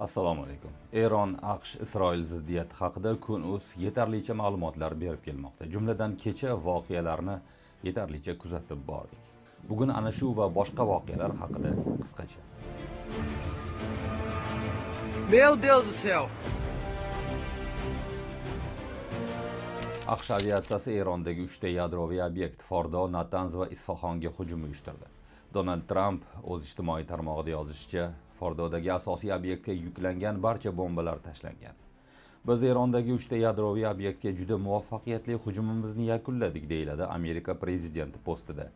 Assalomu alaykum. Eron AQSh Isroil ziddiyati haqida kun.uz yetarlicha ma'lumotlar berib kelmoqda. Jumladan kecha voqealarni yetarlicha kuzatib bordik. Bugun ana shu va boshqa voqealar haqida qisqacha. Meu Deus do céu! AQSh aviatsiyasi Erondagi 3 ta yadroviy obyekt Fordo, Natanz va Isfaxonga hujum uyushtirdi. Donald Tramp o'z ijtimoiy tarmog'ida yozishicha, Fordodagi asosiy obyektga yuklangan barcha bombalar tashlangan. Biz Erondagi 3 ta yadroviy obyektga juda muvaffaqiyatli hujumimizni yakunladik, deyiladi Amerika prezidenti postida.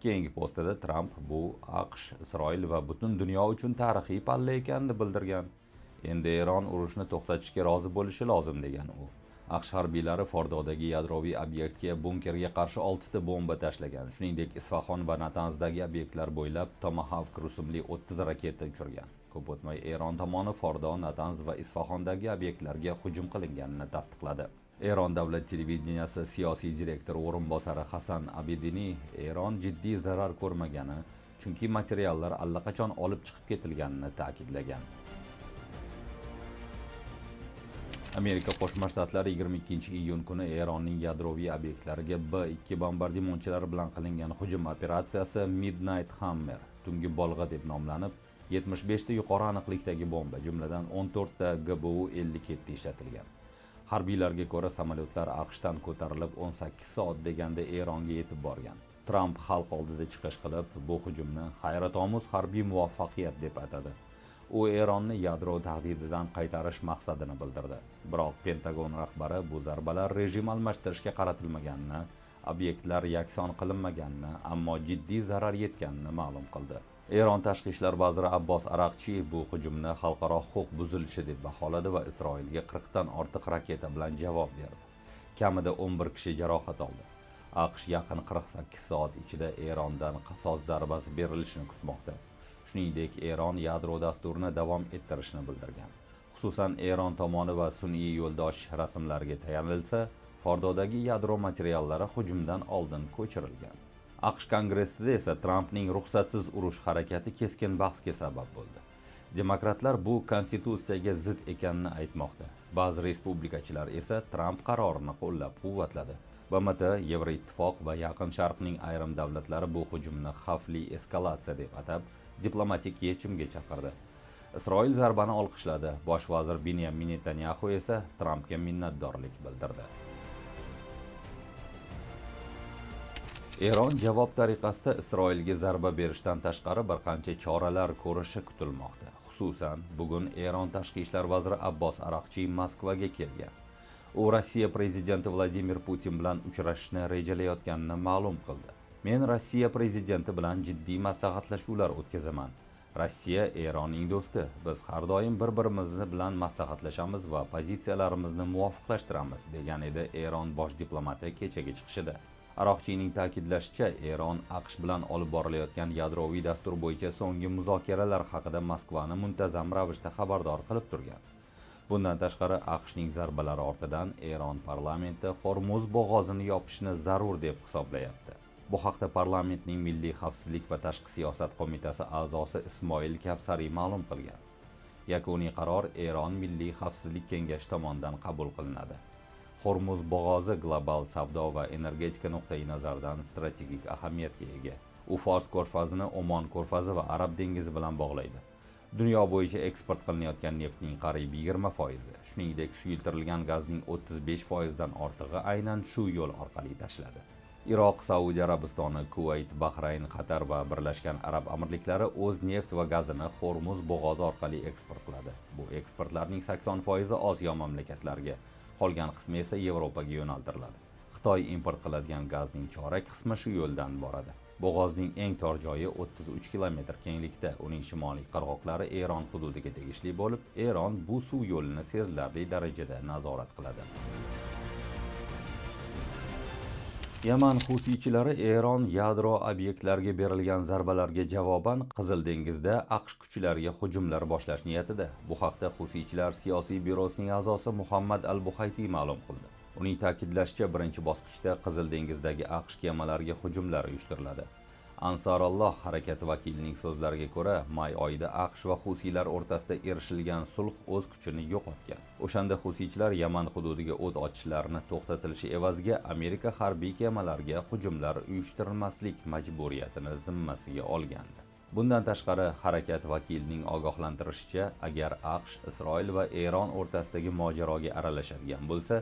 Keyingi postida Tramp bu AQSh, Isroil va butun dunyo uchun tarixiy palla ekanini bildirgan. Endi Eron urushni to'xtatishga rozi bo'lishi lozim degan u. AQSh harbiylari Fordodagi yadroviy obyektga bunkerga qarshi 6 ta bomba tashlagan. Shuningdek, Isfaxon va Natanzdagi obyektlar bo'ylab Tomahawk rusumli 30 raketa uchirgan. Ko'p o'tmay Eron tomoni Fordo, Natanz va Isfaxondagi obyektlarga hujum qilinganini tasdiqladi. Eron davlat televideniyasi siyosiy direktori o'rinbosari Hasan Abidini Eron jiddiy zarar ko'rmagani, chunki materiallar allaqachon olib chiqib ketilganini ta'kidlagan. Amerika Qo'shma Shtatlari 22-iyun kuni Eronning yadroviy obyektlariga B-2 bombardimonchilari bilan qilingan hujum operatsiyasi Midnight Hammer, tungi bolg'a deb nomlanib, 75 ta yuqori aniqlikdagi bomba, jumladan 14 ta GBU-57 ishlatilgan. Harbiylarga ko'ra, samolyotlar AQShdan ko'tarilib 18 soat deganda Eronga yetib borgan. Tramp xalq oldida chiqish qilib, bu hujumni hayratomuz harbiy muvaffaqiyat deb atadi. U Eronni yadro tahdididan qaytarish maqsadini bildirdi. Biroq Pentagon rahbari bu zarbalar rejim almashtirishga qaratilmaganini, obyektlar yakson qilinmaganini, ammo jiddiy zarar yetganini ma'lum qildi. Eron tashqi ishlar vaziri Abbos Araqchi bu hujumni xalqaro huquq buzilishi deb baholadi va Isroilga 40 dan ortiq raketa bilan javob berdi. Kamida 11 kishi jarohat oldi. AQSh yaqin 48 soat ichida Erondan qasos zarbasi berilishini kutmoqda. Shuningdek, Eron yadro dasturini davom ettirishni bildirgan. Xususan, Eron tomoni va sun'iy yo'ldosh rasmlarga tayanilsa, Fordodagi yadro materiallari hujumdan oldin ko'chirilgan. AQSh kongressida esa Trampning ruxsatsiz urush harakati keskin bahsga sabab bo'ldi. Demokratlar bu konstitutsiyaga zid ekanini aytmoqda. Ba'zi respublikachilar esa Tramp qarorini qo'llab-quvvatladi. BMT, Yevroittifoq va Yaqin Sharqning ayrim davlatlari bu hujumni xavfli eskalatsiya deb atab, diplomatik yechimga chaqirdi. Isroil zarbani olqishladi. Bosh vazir Benyamin Netanyahu esa Trampga minnatdorlik bildirdi. Eron javob tariqasida Isroilga zarba berishdan tashqari bir qancha choralar ko'rishi kutilmoqda. Xususan, bugun Eron tashqi ishlar vaziri Abbos Araqchi Moskvaga kelgan. U Rossiya prezidenti Vladimir Putin bilan uchrashishni rejalayotganini ma'lum qildi. Men Rossiya prezidenti bilan jiddiy maslahatlashuvlar o'tkazaman. Rossiya Eronning do'sti. Biz har doim bir-birimiz bilan maslahatlashamiz va pozitsiyalarimizni muvofiqlashtiramiz, degan edi Eron bosh diplomati kechagi chiqishida. Aroqchining ta'kidlashicha, Eron AQSh bilan olib borilayotgan yadroviy dastur bo'yicha so'nggi muzokaralar haqida Moskvani muntazam ravishda xabardor qilib turgan. Bundan tashqari, AQShning zarbalari ortidan Eron parlamenti Hormuz bo'g'ozini yopishni zarur deb hisoblayapti. Bu haqda parlamentning Milliy xavfsizlik va tashqi siyosat qo'mitasi a'zosi Ismoil Kavsariy ma'lum qilgan. Yakuniy qaror Eron Milliy xavfsizlik kengashi tomonidan qabul qilinadi. Hormuz bo'g'ozi global savdo va energetika nuqtai nazaridan strategik ahamiyatga ega. U Fors ko'rfazini Omon ko'rfazi va Arab dengizi bilan bog'laydi. Dunyo bo'yicha eksport qilinayotgan neftning qariyb 20%, shuningdek suyultirilgan gazning 35% dan ortig'i aynan shu yo'l orqali tashlanadi. Iroq, Saudiya Arabistoni, Kuvayt, Bahrayn, Qatar va Birlashgan Arab Amirliklari o'z neft va gazini Hormuz bo'g'ozi orqali eksport qiladi. Bu eksportlarning 80% Osiyo mamlakatlariga, qolgan qismi esa Yevropaga yo'naltiriladi. Xitoy import qiladigan gazning chorak qismi shu yo'ldan boradi. Bo'g'ozning eng tor joyi 33 kilometr kenglikda, uning shimoliy qirg'oqlari Eron hududiga tegishli bo'lib, Eron bu suv yo'lini sezilarli darajada nazorat qiladi. Yaman husiychilari Eron yadro obyektlariga berilgan zarbalarga javoban Qizil dengizda AQSh kuchlariga hujumlar boshlash niyatida. Bu haqda husiychilar siyosiy byurosining a'zosi Muhammad al-Buhaytiy ma'lum qildi. Uning ta'kidlashicha, birinchi bosqichda Qizil dengizdagi AQSh kemalariga hujumlar uyushtiriladi. Ansaralloh harakati vakilining so'zlariga ko'ra, may oyida AQSh va husiylar o'rtasida erishilgan sulh o'z kuchini yo'qotgan. O'shanda husiychilar Yaman hududiga o't ochishlarini to'xtatilishi evaziga Amerika harbiy kemalariga hujumlar uyushtirilmaslik majburiyatini zimmasiga olgandi. Bundan tashqari, harakat vakilining ogohlantirishicha, agar AQSh, Isroil va Eron o'rtasidagi mojaroga aralashadigan bo'lsa,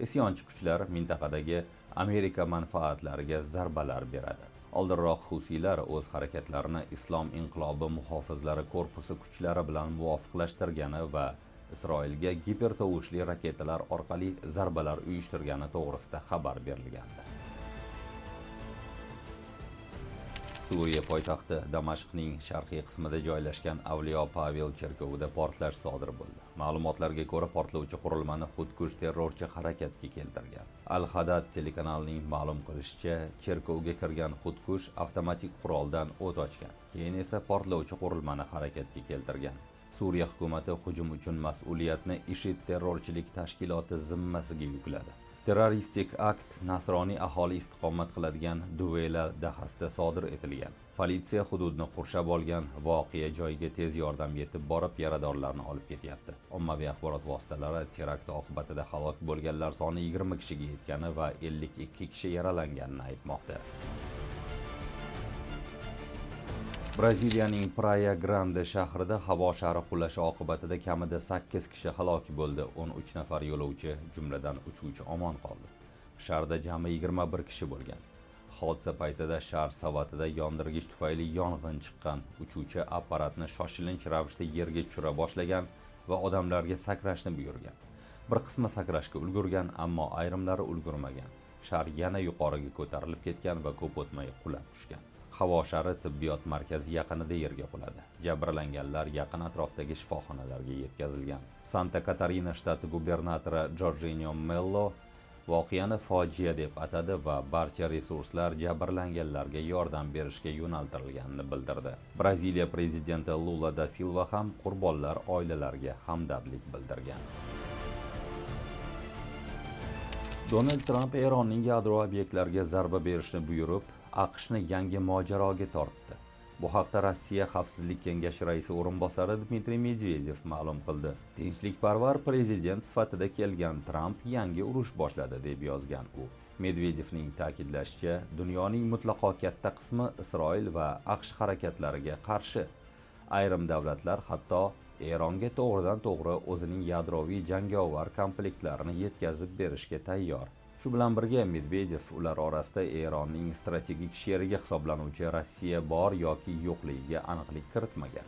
isyonchi kuchlar mintaqadagi Amerika manfaatlariga zarbalar beradi. Oldinroq husiylar o'z harakatlarini Islom inqilobi muhofizlari korpusi kuchlari bilan muvofiqlashtirgani va Isroilga gipertovushli raketalar orqali zarbalar uyushtirgani to'g'risida xabar berilgandi. Suriya poytaxti Damashqning sharqiy qismida joylashgan Avliyo Pavel cherkovida portlash sodir bo'ldi. Ma'lumotlarga ko'ra, portlovchi qurilmani xudkush terrorchi harakatga keltirgan. Al-Hadad telekanalining ma'lum qilishicha, cherkovga kirgan xudkush avtomatik quroldan o't ochgan. Keyin esa portlovchi qurilmani harakatga keltirgan. Suriya hukumati hujum uchun mas'uliyatni IShID terrorchilik tashkiloti zimmasiga yukladi. Terroristik akt nasroniy aholi istiqomat qiladigan Duvela dahasida sodir etilgan. Politsiya hududni qurshab olgan, voqea joyiga tez yordam yetib borib yaradorlarni olib ketyapti. Ommaviy axborot vositalari terakt oqibatida halok bo'lganlar soni 20 kishiga yetgani va 52 kishi yaralanganini aytmoqda. Braziliyaning Praia Grande shahrida havo shari qulashi oqibatida kamida 8 kishi halok bo'ldi. 13 nafar yo'lovchi, jumladan uchuvchi omon qoldi. Shaharda jami 21 kishi bo'lgan. Hodisa paytida shahar savatida yondirgich tufayli yong'in chiqqan. Uchuvchi apparatni shoshilinch ravishda yerga tushira boshlagan va odamlarga sakrashni buyurgan. Bir qismi sakrashga ulgurgan, ammo ayrimlari ulgurmagan. Shahar yana yuqoriga ko'tarilib ketgan va ko'p o'tmay qulab tushgan. Havo shari tibbiyot markazi yaqinida yerga quladi. Jabrlanganlar yaqin atrofdagi shifoxonalarga yetkazilgan. Santa Katarina shtati gubernatori Jorginho Mello voqeani fojia deb atadi va barcha resurslar jabrlanganlarga yordam berishga yo'naltirilganini bildirdi. Braziliya prezidenti Lula da Silva ham qurbonlar oilalariga hamdardlik bildirgan. Donald Trump Eronning yadro obyektlariga zarba berishni buyurib, AQShni yangi mojaroga tortdi. Bu haqda Rossiya Xavfsizlik kengashi raisi o'rinbosari Dmitriy Medvedev ma'lum qildi. Tinchlikparvar prezident sifatida kelgan Tramp yangi urush boshladi deb yozgan u. Medvedevning ta'kidlashicha, dunyoning mutlaqo katta qismi Isroil va AQSh harakatlariga qarshi. Ayrim davlatlar hatto Eronga to'g'ridan-to'g'ri o'zining yadroviy jangovar komplektlarini yetkazib berishga tayyor. Shu bilan birga Medvedev ular orasida Eronning strategik sherigi hisoblanuvchi Rossiya bor yoki yo'qligiga aniqlik kiritmagan.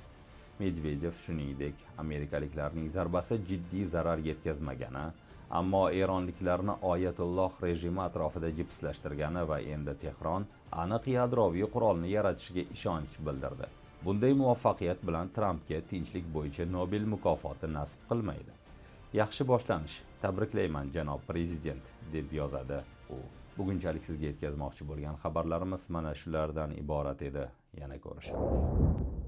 Medvedev shuningdek, amerikaliklarning zarbasi jiddiy zarar yetkazmagani, ammo eronliklarni Oyatulloh rejimi atrofida jipslashtirgani va endi Tehron aniq yadroviy qurolni yaratishiga ishonch bildirdi. Bunday muvaffaqiyat bilan Trampga tinchlik bo'yicha Nobel mukofoti nasib qilmaydi. Yaxshi boshlanish. Tabriklayman, janob prezident, deb yozadi u. Bugunchalik sizga yetkazmoqchi bo'lgan xabarlarimiz mana shulardan iborat edi. Yana ko'rishamiz.